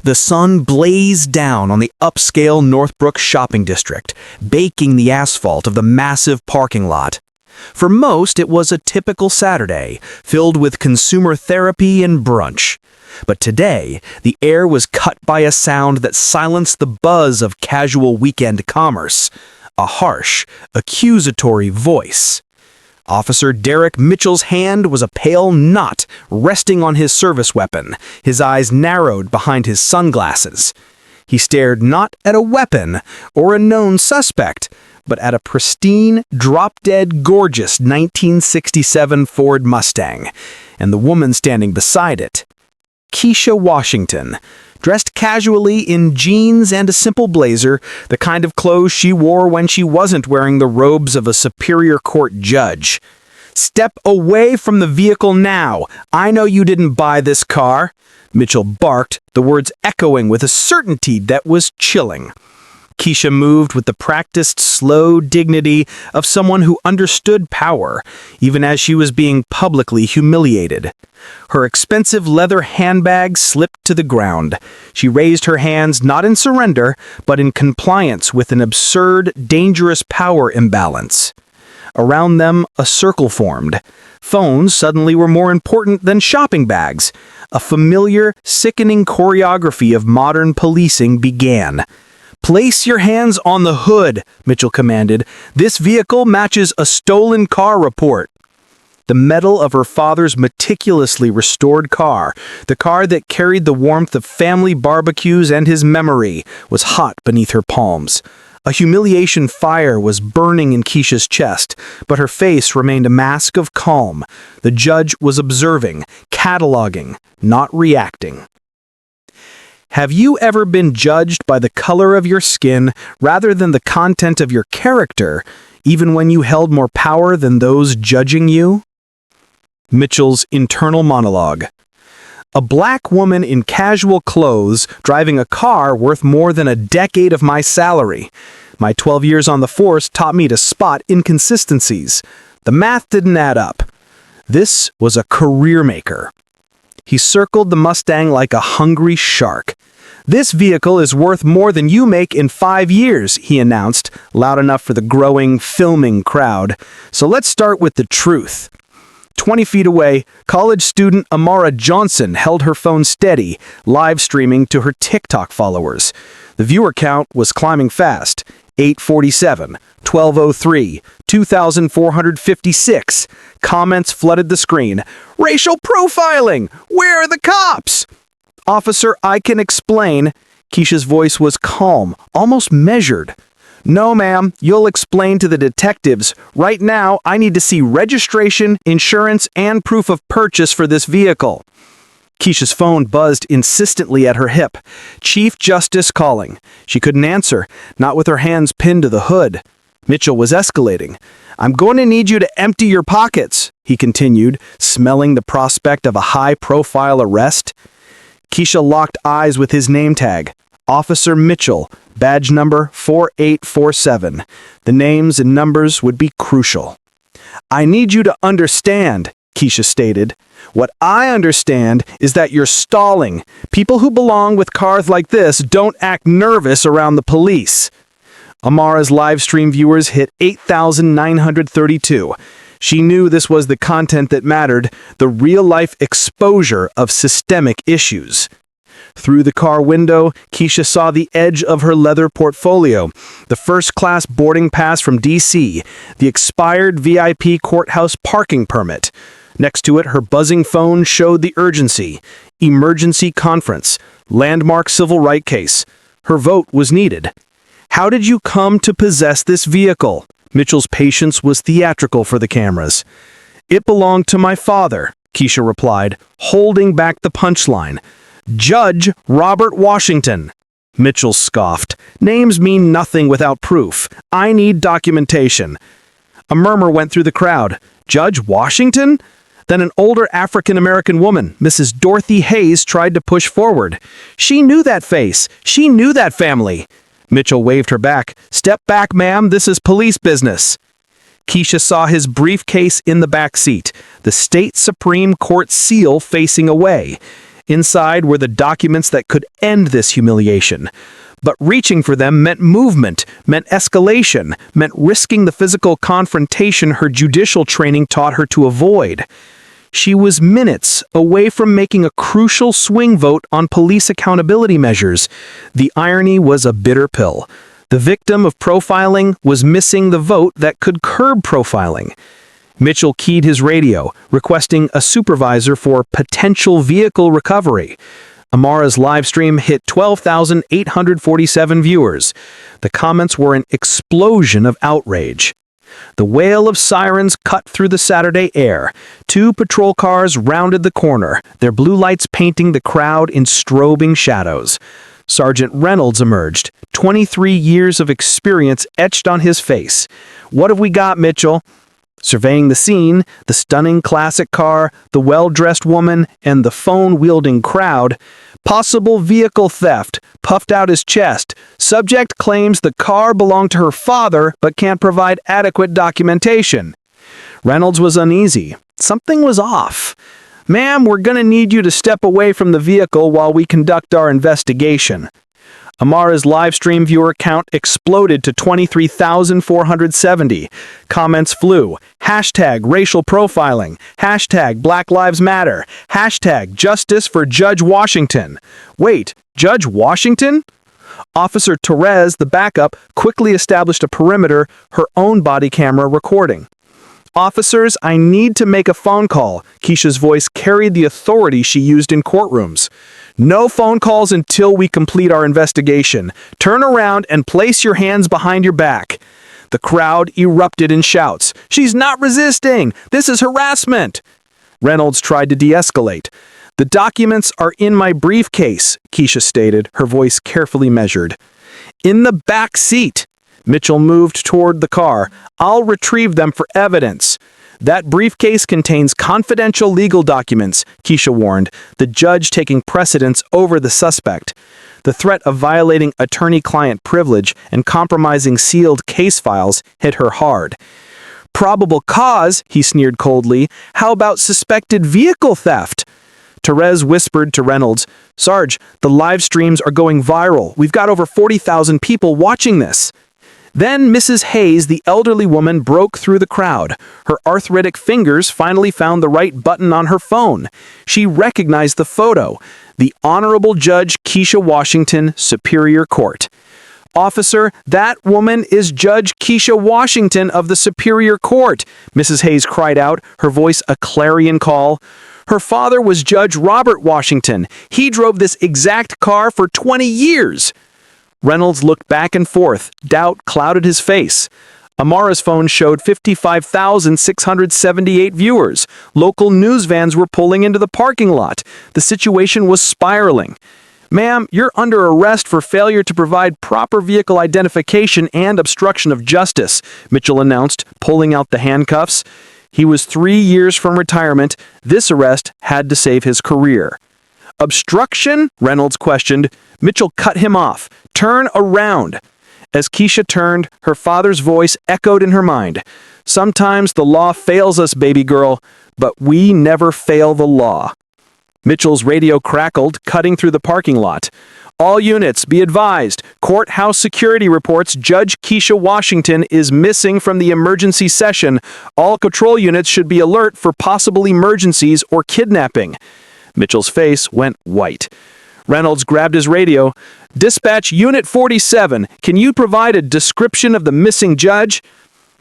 The sun blazed down on the upscale Northbrook shopping district, baking the asphalt of the massive parking lot. For most, it was a typical Saturday, filled with consumer therapy and brunch. But today, the air was cut by a sound that silenced the buzz of casual weekend commerce. A harsh, accusatory voice. Officer Derek Mitchell's hand was a pale knot resting on his service weapon, his eyes narrowed behind his sunglasses. He stared not at a weapon or a known suspect, but at a pristine, drop-dead gorgeous 1967 Ford Mustang, and the woman standing beside it. Keisha Washington, dressed casually in jeans and a simple blazer, the kind of clothes she wore when she wasn't wearing the robes of a superior court judge. "Step away from the vehicle now! I know you didn't buy this car!" Mitchell barked, the words echoing with a certainty that was chilling. Keisha moved with the practiced, slow dignity of someone who understood power, even as she was being publicly humiliated. Her expensive leather handbag slipped to the ground. She raised her hands not in surrender, but in compliance with an absurd, dangerous power imbalance. Around them, a circle formed. Phones suddenly were more important than shopping bags. A familiar, sickening choreography of modern policing began. "Place your hands on the hood," Mitchell commanded. "This vehicle matches a stolen car report." The metal of her father's meticulously restored car, the car that carried the warmth of family barbecues and his memory, was hot beneath her palms. A humiliation fire was burning in Keisha's chest, but her face remained a mask of calm. The judge was observing, cataloging, not reacting. Have you ever been judged by the color of your skin rather than the content of your character, even when you held more power than those judging you? Mitchell's internal monologue. A black woman in casual clothes driving a car worth more than a decade of my salary. My 12 years on the force taught me to spot inconsistencies. The math didn't add up. This was a career maker. He circled the Mustang like a hungry shark. "This vehicle is worth more than you make in 5 years, he announced, loud enough for the growing, filming crowd. "So let's start with the truth." 20 feet away, college student Amara Johnson held her phone steady, live streaming to her TikTok followers. The viewer count was climbing fast. 847, 1203, 2,456. Comments flooded the screen. "Racial profiling! Where are the cops?" "Officer, I can explain." Keisha's voice was calm, almost measured. "No, ma'am, you'll explain to the detectives. Right now, I need to see registration, insurance, and proof of purchase for this vehicle." Keisha's phone buzzed insistently at her hip. Chief Justice calling. She couldn't answer, not with her hands pinned to the hood. Mitchell was escalating. "I'm going to need you to empty your pockets," he continued, smelling the prospect of a high-profile arrest. Keisha locked eyes with his name tag. Officer Mitchell, badge number 4847. The names and numbers would be crucial. "I need you to understand," Keisha stated. "What I understand is that you're stalling. People who belong with cars like this don't act nervous around the police." Amara's live stream viewers hit 8,932. She knew this was the content that mattered, the real-life exposure of systemic issues. Through the car window, Keisha saw the edge of her leather portfolio, the first-class boarding pass from D.C., the expired VIP courthouse parking permit. Next to it, her buzzing phone showed the urgency. Emergency conference. Landmark civil right case. Her vote was needed. "How did you come to possess this vehicle?" Mitchell's patience was theatrical for the cameras. "It belonged to my father," Keisha replied, holding back the punchline. "Judge Robert Washington." Mitchell scoffed. "Names mean nothing without proof. I need documentation." A murmur went through the crowd. "Judge Washington?" Then an older African-American woman, Mrs. Dorothy Hayes, tried to push forward. She knew that face. She knew that family. Mitchell waved her back. "Step back, ma'am. This is police business." Keisha saw his briefcase in the back seat, the state Supreme Court seal facing away. Inside were the documents that could end this humiliation. But reaching for them meant movement, meant escalation, meant risking the physical confrontation her judicial training taught her to avoid. She was minutes away from making a crucial swing vote on police accountability measures. The irony was a bitter pill. The victim of profiling was missing the vote that could curb profiling. Mitchell keyed his radio, requesting a supervisor for potential vehicle recovery. Amara's livestream hit 12,847 viewers. The comments were an explosion of outrage. The wail of sirens cut through the Saturday air. 2 patrol cars rounded the corner, their blue lights painting the crowd in strobing shadows. Sergeant Reynolds emerged, 23 years of experience etched on his face. "What have we got, Mitchell?" Surveying the scene, the stunning classic car, the well-dressed woman, and the phone-wielding crowd. "Possible vehicle theft," puffed out his chest. "Subject claims the car belonged to her father but can't provide adequate documentation." Reynolds was uneasy. Something was off. "Ma'am, we're gonna need you to step away from the vehicle while we conduct our investigation." Amara's livestream viewer count exploded to 23,470. Comments flew. Hashtag racial profiling. Hashtag Black Lives Matter. Hashtag justice for Judge Washington. Wait, Judge Washington? Officer Therese, the backup, quickly established a perimeter, her own body camera recording. "Officers, I need to make a phone call." Keisha's voice carried the authority she used in courtrooms. "No phone calls until we complete our investigation. Turn around and place your hands behind your back." The crowd erupted in shouts. "She's not resisting! This is harassment!" Reynolds tried to de-escalate. "The documents are in my briefcase," Keisha stated, her voice carefully measured. "In the back seat." Mitchell moved toward the car. "I'll retrieve them for evidence." "That briefcase contains confidential legal documents," Keisha warned, the judge taking precedence over the suspect. The threat of violating attorney-client privilege and compromising sealed case files hit her hard. "Probable cause," he sneered coldly. "How about suspected vehicle theft?" Therese whispered to Reynolds, "Sarge, the live streams are going viral. We've got over 40,000 people watching this." Then Mrs. Hayes, the elderly woman, broke through the crowd. Her arthritic fingers finally found the right button on her phone. She recognized the photo. The Honorable Judge Keisha Washington, Superior Court. "Officer, that woman is Judge Keisha Washington of the Superior Court," Mrs. Hayes cried out, her voice a clarion call. "Her father was Judge Robert Washington. He drove this exact car for 20 years. Reynolds looked back and forth. Doubt clouded his face. Amara's phone showed 55,678 viewers. Local news vans were pulling into the parking lot. The situation was spiraling. "Ma'am, you're under arrest for failure to provide proper vehicle identification and obstruction of justice," Mitchell announced, pulling out the handcuffs. He was 3 years from retirement. This arrest had to save his career. "Obstruction?" Reynolds questioned. Mitchell cut him off. "Turn around." As Keisha turned, her father's voice echoed in her mind. "Sometimes the law fails us, baby girl, but we never fail the law." Mitchell's radio crackled, cutting through the parking lot. "All units, be advised. Courthouse security reports Judge Keisha Washington is missing from the emergency session. All control units should be alert for possible emergencies or kidnapping." Mitchell's face went white. Reynolds grabbed his radio. "Dispatch Unit 47, can you provide a description of the missing judge?"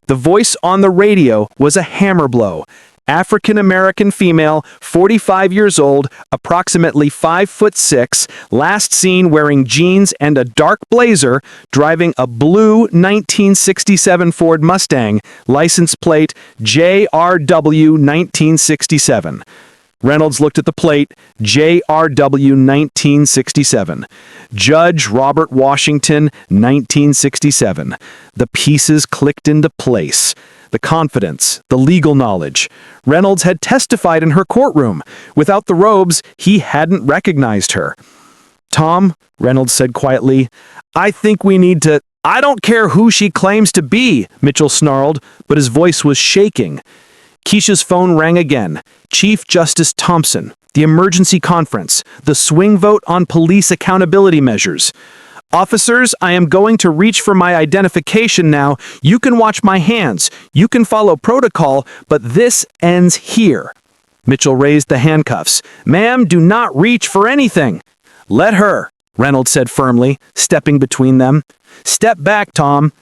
The voice on the radio was a hammer blow. African-American female, 45 years old, approximately 5'6", last seen wearing jeans and a dark blazer, driving a blue 1967 Ford Mustang, license plate JRW 1967. Reynolds looked at the plate, JRW 1967. Judge Robert Washington, 1967. The pieces clicked into place. The confidence, the legal knowledge. Reynolds had testified in her courtroom. Without the robes, he hadn't recognized her. "Tom," Reynolds said quietly, "I think we need to—" "I don't care who she claims to be," Mitchell snarled, but his voice was shaking. Keisha's phone rang again. Chief Justice Thompson, The emergency conference. The swing vote on police accountability measures. Officers, I am going to reach for my identification now. You can watch my hands. You can follow protocol, but this ends here. Mitchell raised the handcuffs. Ma'am, do not reach for anything. Let her, Reynolds said firmly, stepping between them. Step back, Tom.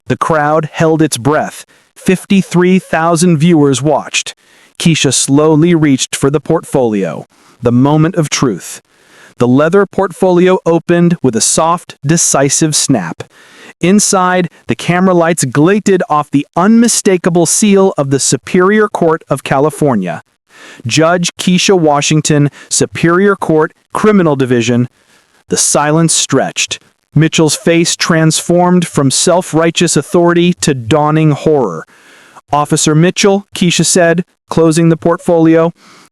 The crowd held its breath. 53,000 viewers watched. Keisha slowly reached for the portfolio. The moment of truth. The leather portfolio opened with a soft, decisive snap. Inside, the camera lights glinted off the unmistakable seal of the Superior Court of California. Judge Keisha Washington, Superior Court, Criminal Division. The silence stretched. Mitchell's face transformed from self-righteous authority to dawning horror. Officer Mitchell, Keisha said, closing the portfolio,